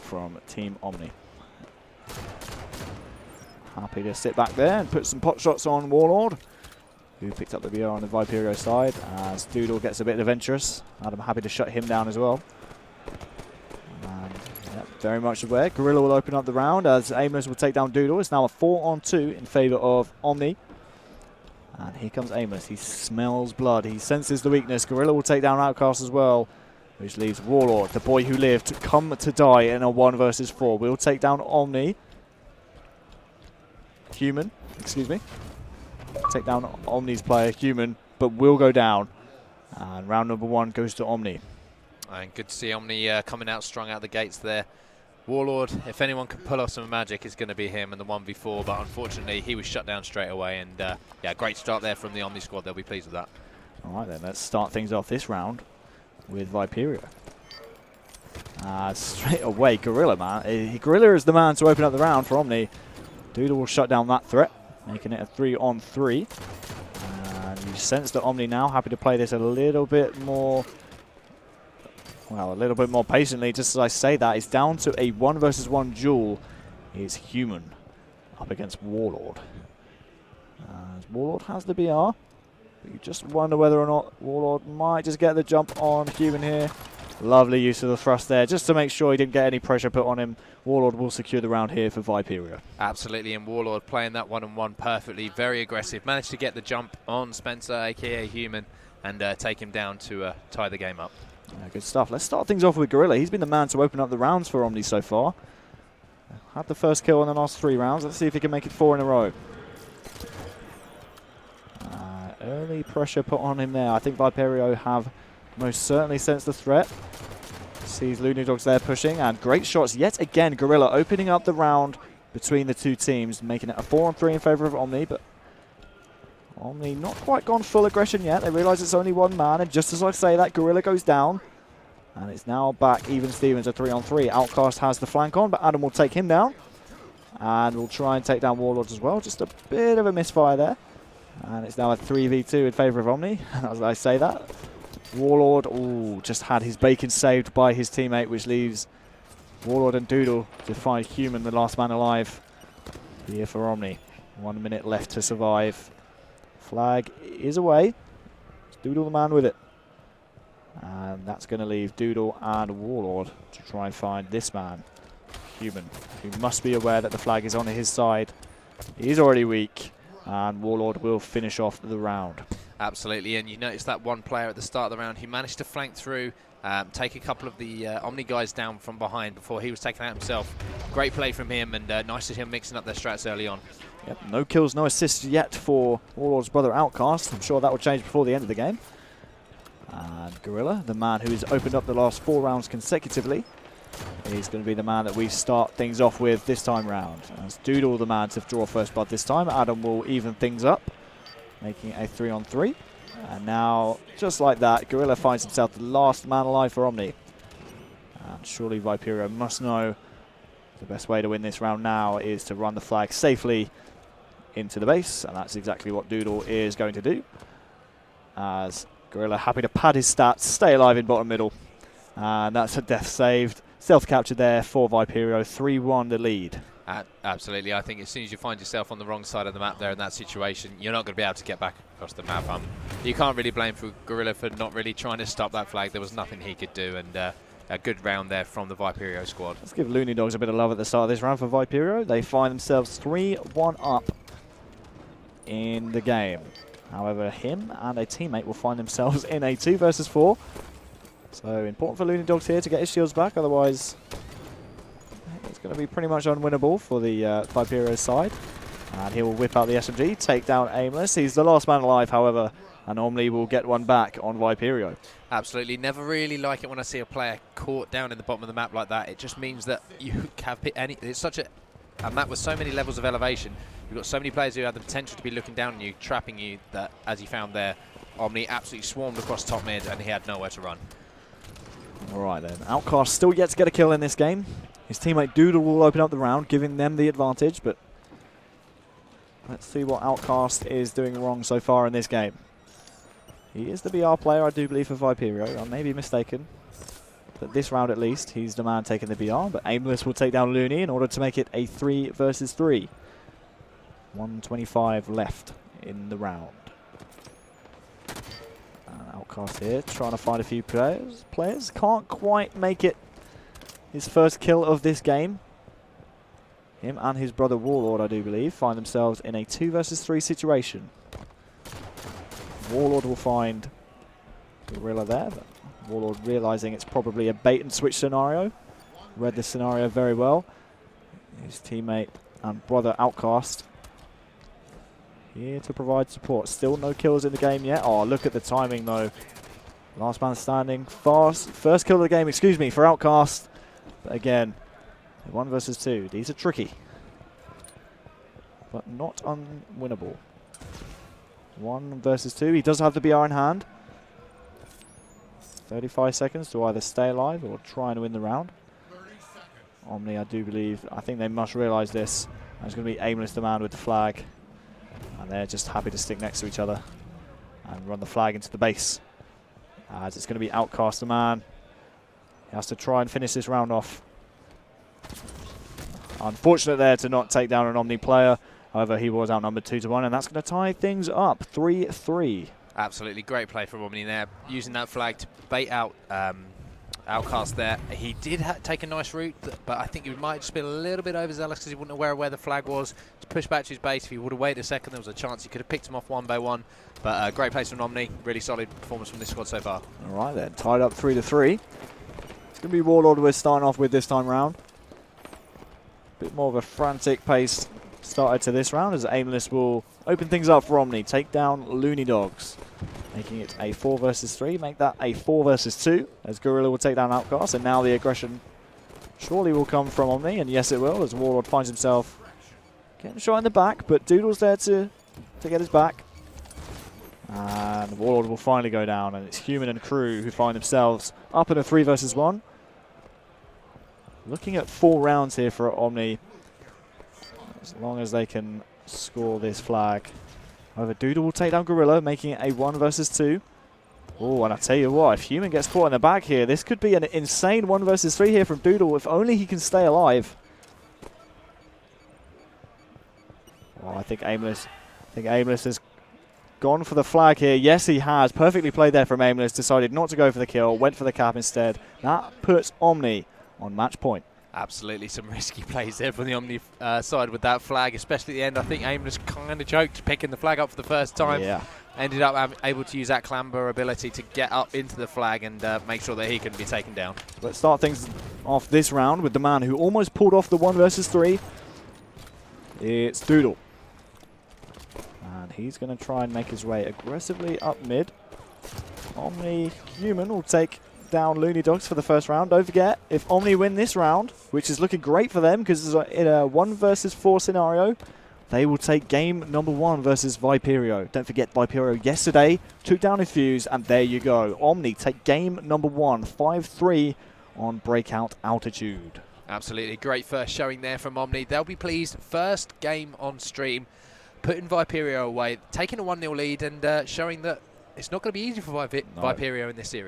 from Team Omni. Happy to sit back there and put some pot shots on Warlord, who picked up the BR on the Viperio side, as Doodle gets a bit adventurous. Adam happy to shut him down as well. And yeah, very much aware. Gorilla will open up the round as Amos will take down Doodle. It's now a 4-on-2 in favor of Omni. And here comes Amos. He smells blood. He senses the weakness. Gorilla will take down Outcast as well, which leaves Warlord, the boy who lived, to come to die in a 1 versus 4. We'll take down Omni. Human, excuse me. Take down Omni's player, Human, but will go down. And round number 1 goes to Omni. And good to see Omni coming out strong out the gates there. Warlord, if anyone can pull off some magic, it's going to be him in the 1v4, but unfortunately he was shut down straight away. And yeah, great start there from the Omni squad. They'll be pleased with that. All right then, let's start things off this round with Viperio. Straight away, Gorilla, man. Gorilla is the man to open up the round for Omni. Doodle will shut down that threat, making it a 3-on-3. And you sense that Omni now happy to play this a little bit more, well, a little bit more patiently. Just as I say that, it's down to a 1 versus 1 duel. Is Human up against Warlord. Warlord has the BR, but you just wonder whether or not Warlord might just get the jump on Human here. Lovely use of the thrust there, just to make sure he didn't get any pressure put on him. Warlord will secure the round here for Viperio. Absolutely, and Warlord playing that 1-on-1 perfectly, very aggressive. Managed to get the jump on Spencer, aka Human, and take him down to tie the game up. Yeah, good stuff. Let's start things off with Gorilla. He's been the man to open up the rounds for Omni so far. Had the first kill in the last 3 rounds. Let's see if he can make it 4 in a row. Early pressure put on him there. I think Viperio have most certainly sensed the threat. Sees Looney Dogs there pushing, and great shots yet again. Gorilla opening up the round between the two teams, making it a 4-on-3 in favor of Omni, but Omni not quite gone full aggression yet. They realize it's only 1 man, and just as I say that, Gorilla goes down, and it's now back even Stevens a 3-on-3. Outcast has the flank on, but Adam will take him down, and will try and take down Warlord as well. Just a bit of a misfire there, and it's now a 3v2 in favor of Omni. And as I say that, Warlord, ooh, just had his bacon saved by his teammate, which leaves Warlord and Doodle to find Human, the last man alive here for Omni. 1 minute left to survive. Flag is away. It's Doodle the man with it. And that's going to leave Doodle and Warlord to try and find this man, Human, who must be aware that the flag is on his side. He's already weak, and Warlord will finish off the round. Absolutely, and you notice that one player at the start of the round who managed to flank through, take a couple of the Omni guys down from behind before he was taken out himself. Great play from him, and nice to see him mixing up their strats early on. Yep, no kills, no assists yet for Warlord's brother Outcast. I'm sure that will change before the end of the game. And Gorilla, the man who has opened up the last 4 rounds consecutively, is going to be the man that we start things off with this time round. As Doodle the man to draw first blood this time. Adam will even things up, making it a 3-on-3. And now, just like that, Gorilla finds himself the last man alive for Omni. And surely Viperio must know the best way to win this round now is to run the flag safely into the base. And that's exactly what Doodle is going to do. As Gorilla happy to pad his stats, stay alive in bottom middle. And that's a death saved. Self-capture there for Viperio, 3-1 the lead. Absolutely, I think as soon as you find yourself on the wrong side of the map there in that situation, you're not going to be able to get back across the map. You can't really blame Gorilla for not really trying to stop that flag. There was nothing he could do, and a good round there from the Viperio squad. Let's give Looney Dogs a bit of love at the start of this round for Viperio. They find themselves 3-1 up in the game. However, him and a teammate will find themselves in a 2 versus 4. So important for Looney Dogs here to get his shields back, otherwise it's going to be pretty much unwinnable for the Viperio side. And he will whip out the SMG, take down Aimless. He's the last man alive, however, and Omni will get one back on Viperio. Absolutely. Never really like it when I see a player caught down in the bottom of the map like that. It just means that you have it's such a map with so many levels of elevation. You've got so many players who have the potential to be looking down on you, trapping you, that as he found there, Omni absolutely swarmed across top mid and he had nowhere to run. Alright then, Outcast still yet to get a kill in this game. His teammate Doodle will open up the round, giving them the advantage, but let's see what Outcast is doing wrong so far in this game. He is the BR player, I do believe, for Viperio. I may be mistaken. but this round at least, he's the man taking the BR. But Aimless will take down Looney in order to make it a 3 versus 3. 1:25 left in the round. And Outcast here, trying to find a few players. Can't quite make it his first kill of this game. Him and his brother Warlord, I do believe, find themselves in a 2 versus 3 situation. Warlord will find Gorilla there, but Warlord realizing it's probably a bait and switch scenario. Read the scenario very well. His teammate and brother Outcast here to provide support. Still no kills in the game yet. Oh, look at the timing though. Last man standing. First kill of the game, excuse me, for Outcast. But again, 1 versus 2. These are tricky, but not unwinnable. 1 versus 2. He does have the BR in hand. 35 seconds to either stay alive or try and win the round. Omni, I do believe, I think they must realize this. It's going to be Aimless the man with the flag. And they're just happy to stick next to each other and run the flag into the base. As it's going to be Outcast the man. He has to try and finish this round off. Unfortunate there to not take down an Omni player. However, he was outnumbered 2-1, and that's going to tie things up 3-3. Absolutely great play from Omni there, using that flag to bait out Outcast there. He did take a nice route, but I think he might have just been a little bit overzealous because he wasn't aware of where the flag was. To push back to his base, if he would have waited a second, there was a chance he could have picked him off 1 by 1. But great place from Omni. Really solid performance from this squad so far. All right then, tied up 3-3. It's going to be Warlord we're starting off with this time round. Bit more of a frantic pace started to this round as Aimless will open things up for Omni. Take down Looney Dogs, making it a 4 versus 3. Make that a 4 versus 2 as Gorilla will take down Outcast. And now the aggression surely will come from Omni. And yes, it will, as Warlord finds himself getting a shot in the back. But Doodle's there to get his back. And Warlord will finally go down. And it's Human and Crew who find themselves up in a 3 versus 1. Looking at 4 rounds here for Omni, as long as they can score this flag. However, Doodle will take down Gorilla, making it a 1 versus 2. Oh, and I tell you what, if Human gets caught in the back here, this could be an insane 1 versus 3 here from Doodle, if only he can stay alive. Oh, I think Aimless has gone for the flag here. Yes, he has. Perfectly played there from Aimless. Decided not to go for the kill, went for the cap instead. That puts Omni on match point. Absolutely some risky plays there from the Omni side with that flag, especially at the end. I think Aimless kind of choked picking the flag up for the first time. Yeah. Ended up able to use that clamber ability to get up into the flag and make sure that he couldn't be taken down. Let's start things off this round with the man who almost pulled off the 1 versus 3. It's Doodle. And he's going to try and make his way aggressively up mid. Omni Human will take down Looney Dogs for the first round. Don't forget, if Omni win this round, which is looking great for them because it's in a 1 versus 4 scenario, they will take game number 1 versus Viperio. Don't forget, Viperio yesterday took down a fuse, and there you go. Omni take game number 1, 5-3 on Breakout Altitude. Absolutely great first showing there from Omni. They'll be pleased. First game on stream, putting Viperio away, taking a 1-0 lead and showing that it's not going to be easy for Viperio in this series.